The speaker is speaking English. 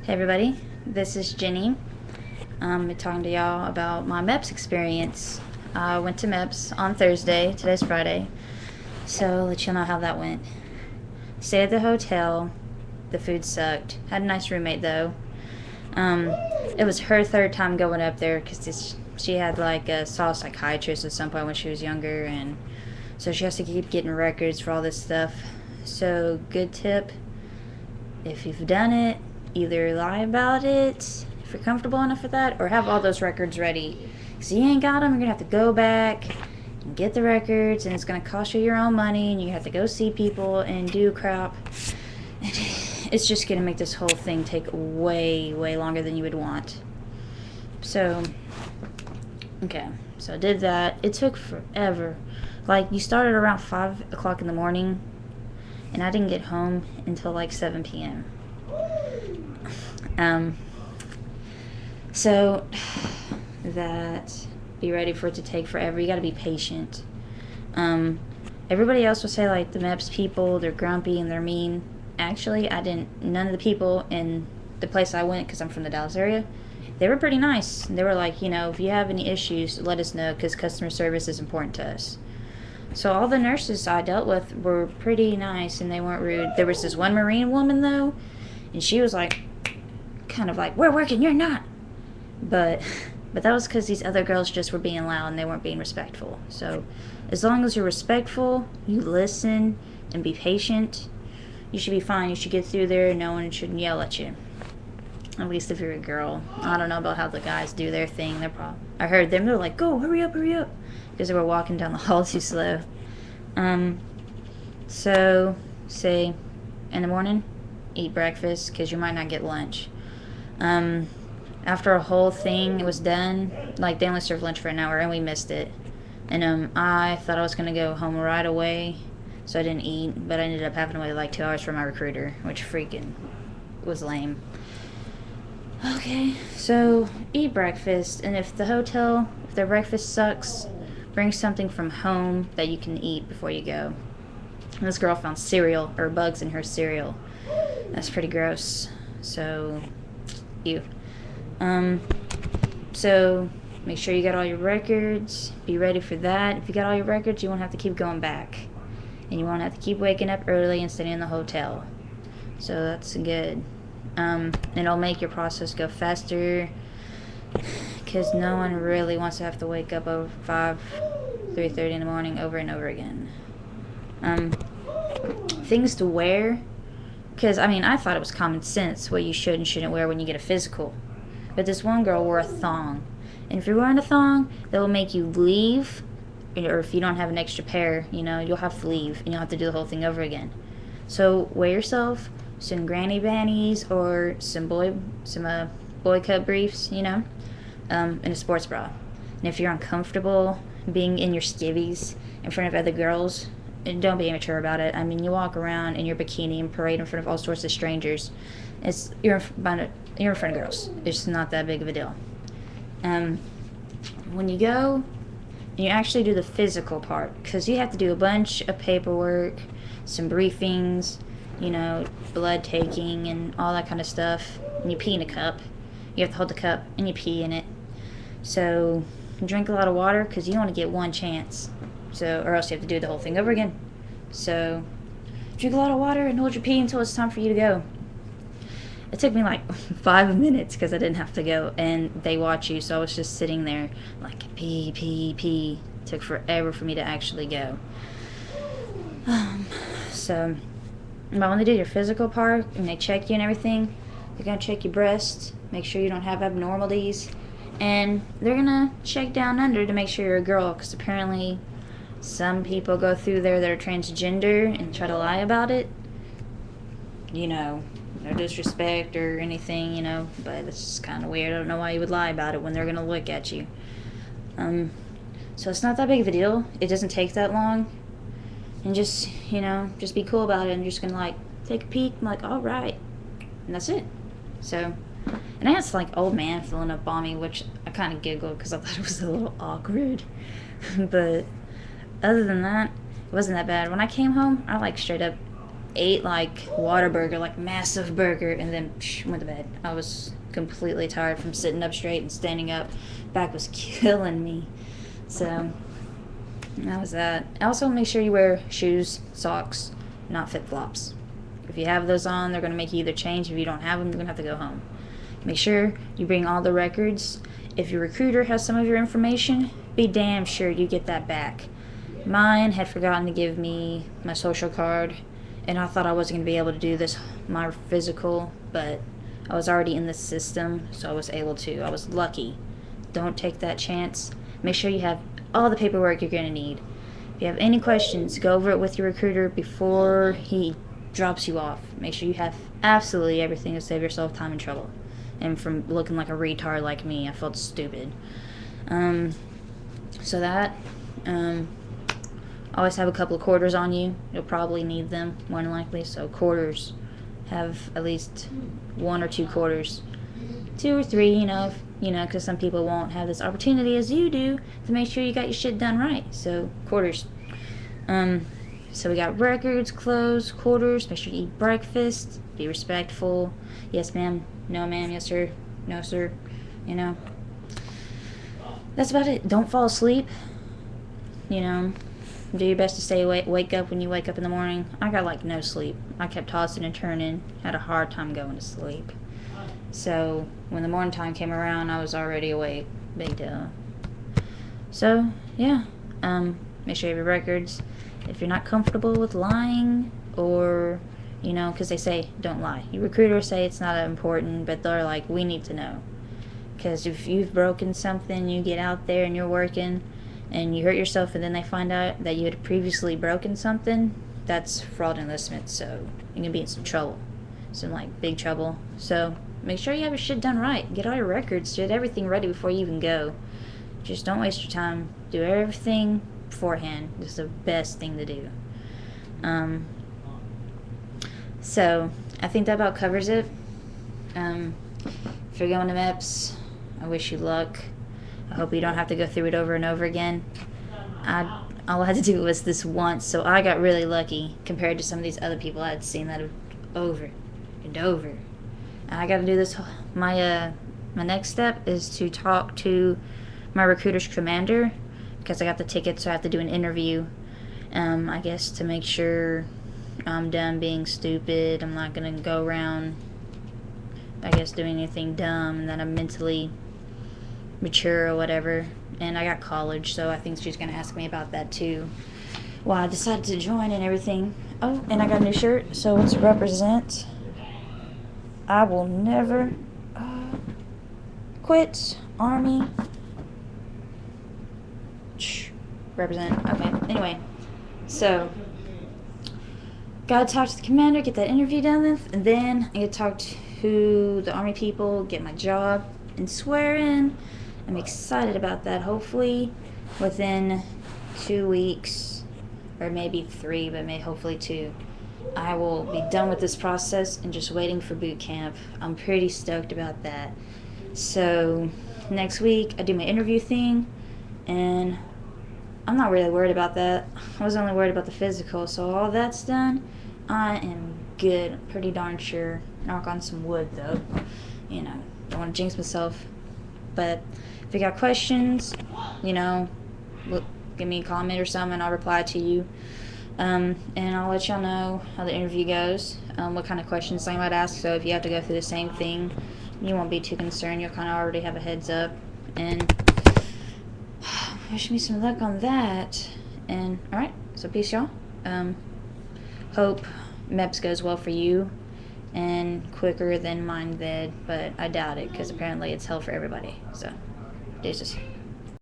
Hey everybody, this is Jenny. I'm talking to y'all about my MEPS experience. I went to MEPS on Thursday, today's Friday, so I'll let you know how that went. Stayed at the hotel, the food sucked. Had a nice roommate though. It was her third time going up there because she had saw a psychiatrist at some point when she was younger, and so she has to keep getting records for all this stuff. So good tip, if you've done it, either lie about it if you're comfortable enough with that, or have all those records ready. Because you ain't got them, you're going to have to go back and get the records, and it's going to cost you your own money, and you have to go see people and do crap. And it's just going to make this whole thing take way, way longer than you would want. So, okay. So I did that. It took forever. Like, you started around 5 o'clock in the morning, and I didn't get home until like 7 p.m. So that, be ready for it to take forever. You gotta be patient. Everybody else will say like the MEPS people, they're grumpy and they're mean. Actually, none of the people in the place I went, because I'm from the Dallas area, they were pretty nice. They were like, if you have any issues, let us know, because customer service is important to us. So all the nurses I dealt with were pretty nice and they weren't rude. There was this one Marine woman though, and she was like, kind of like, we're working, you're not. But that was because these other girls just were being loud and they weren't being respectful. So as long as you're respectful, you listen and be patient, you should be fine. You should get through there and no one shouldn't yell at you. At least if you're a girl. I don't know about how the guys do their thing. I heard them, they're like, go, hurry up, because they were walking down the hall too slow. So say in the morning, eat breakfast, because you might not get lunch. After a whole thing was done, like they only served lunch for an hour and we missed it. And I thought I was gonna go home right away, so I didn't eat, but I ended up having to wait like 2 hours for my recruiter, which freaking was lame. Okay, so eat breakfast, and if their breakfast sucks, bring something from home that you can eat before you go. And this girl found cereal, or bugs in her cereal. That's pretty gross. So, ew. So make sure you got all your records. Be ready for that. If you got all your records, you won't have to keep going back. And you won't have to keep waking up early and staying in the hotel. So that's good. It'll make your process go faster, because no one really wants to have to wake up over 3:30 in the morning over and over again. Things to wear, because I thought it was common sense what you should and shouldn't wear when you get a physical, but this one girl wore a thong, and if you're wearing a thong, that will make you leave, or if you don't have an extra pair, you'll have to leave and you'll have to do the whole thing over again. So wear yourself some granny panties or some boy cut briefs, and a sports bra. And if you're uncomfortable being in your skivvies in front of other girls, don't be immature about it. You walk around in your bikini and parade in front of all sorts of strangers. You're in front of girls. It's not that big of a deal. When you go, you actually do the physical part, because you have to do a bunch of paperwork, some briefings, blood taking and all that kind of stuff. And you pee in a cup. You have to hold the cup and you pee in it. So drink a lot of water, because you only get one chance. Or else you have to do the whole thing over again. So drink a lot of water and hold your pee until it's time for you to go. It took me like 5 minutes because I didn't have to go, and they watch you, so I was just sitting there like pee. It took forever for me to actually go. But when they do your physical part and they check you and everything, they're going to check your breasts, make sure you don't have abnormalities, and they're going to check down under to make sure you're a girl, because apparently some people go through there that are transgender and try to lie about it. No disrespect or anything, but it's just kind of weird. I don't know why you would lie about it when they're going to look at you. So it's not that big of a deal. It doesn't take that long. And just be cool about it. I'm just going to take a peek. I'm like, all right. And that's it. So, and I had this old man filling up on me, which I kind of giggled because I thought it was a little awkward. But other than that, it wasn't that bad. When I came home, I straight up ate like Whataburger, like massive burger, and then went to bed. I was completely tired from sitting up straight and standing up. Back was killing me. So that was that. Also, make sure you wear shoes, socks, not flip-flops. If you have those on, they're going to make you either change. If you don't have them, you're going to have to go home. Make sure you bring all the records. If your recruiter has some of your information, be damn sure you get that back. Mine had forgotten to give me my social card, and I thought I wasn't going to be able to do this, my physical, but I was already in the system, so I was able to. I was lucky. Don't take that chance. Make sure you have all the paperwork you're going to need. If you have any questions, go over it with your recruiter before he drops you off. Make sure you have absolutely everything to save yourself time and trouble. And from looking like a retard like me, I felt stupid. So that, always have a couple of quarters on you. You'll probably need them, more than likely. So quarters, have at least 1 or 2 quarters. 2 or 3, because some people won't have this opportunity as you do to make sure you got your shit done right. So quarters. So we got records, clothes, quarters. Make sure you eat breakfast. Be respectful. Yes, ma'am. No, ma'am. Yes, sir. No, sir. That's about it. Don't fall asleep. Do your best to stay awake. Wake up when you wake up in the morning. I got like no sleep. I kept tossing and turning. Had a hard time going to sleep. So when the morning time came around, I was already awake. Big deal. So yeah. Make sure you have your records. If you're not comfortable with lying, or because they say don't lie. Your recruiters say it's not important, but they're like, we need to know. Because if you've broken something, you get out there and you're working, and you hurt yourself, and then they find out that you had previously broken something, that's fraud enlistment. So you're gonna be in some trouble, big trouble. So make sure you have your shit done right. Get all your records, get everything ready before you even go. Just don't waste your time. Do everything beforehand. It's the best thing to do. So I think that about covers it. If you're going to MEPS, I wish you luck. I hope you don't have to go through it over and over again. All I had to do was this once, so I got really lucky compared to some of these other people I had seen that have over and over. I got to do this. My next step is to talk to my recruiter's commander, because I got the ticket, so I have to do an interview. I guess to make sure I'm done being stupid. I'm not gonna go around, I guess, doing anything dumb, and that I'm mentally mature or whatever. And I got college, so I think she's gonna ask me about that too. Well, I decided to join and everything. Oh, and I got a new shirt, so it's represent. I will never quit Army. Represent. Okay, anyway, so gotta talk to the commander, get that interview done, and then I get to talk to the Army people, get my job, and swear in. I'm excited about that. Hopefully within 2 weeks, or maybe 3, but hopefully 2, I will be done with this process and just waiting for boot camp. I'm pretty stoked about that. So next week I do my interview thing, and I'm not really worried about that. I was only worried about the physical, so all that's done, I am good. I'm pretty darn sure. Knock on some wood, though. Don't want to jinx myself. But if you got questions, give me a comment or something, and I'll reply to you. And I'll let y'all know how the interview goes, what kind of questions they might ask. So if you have to go through the same thing, you won't be too concerned. You'll kind of already have a heads up. And wish me some luck on that. And alright, so peace, y'all. Hope MEPS goes well for you and quicker than mine did, but I doubt it, because apparently it's hell for everybody. So deuces.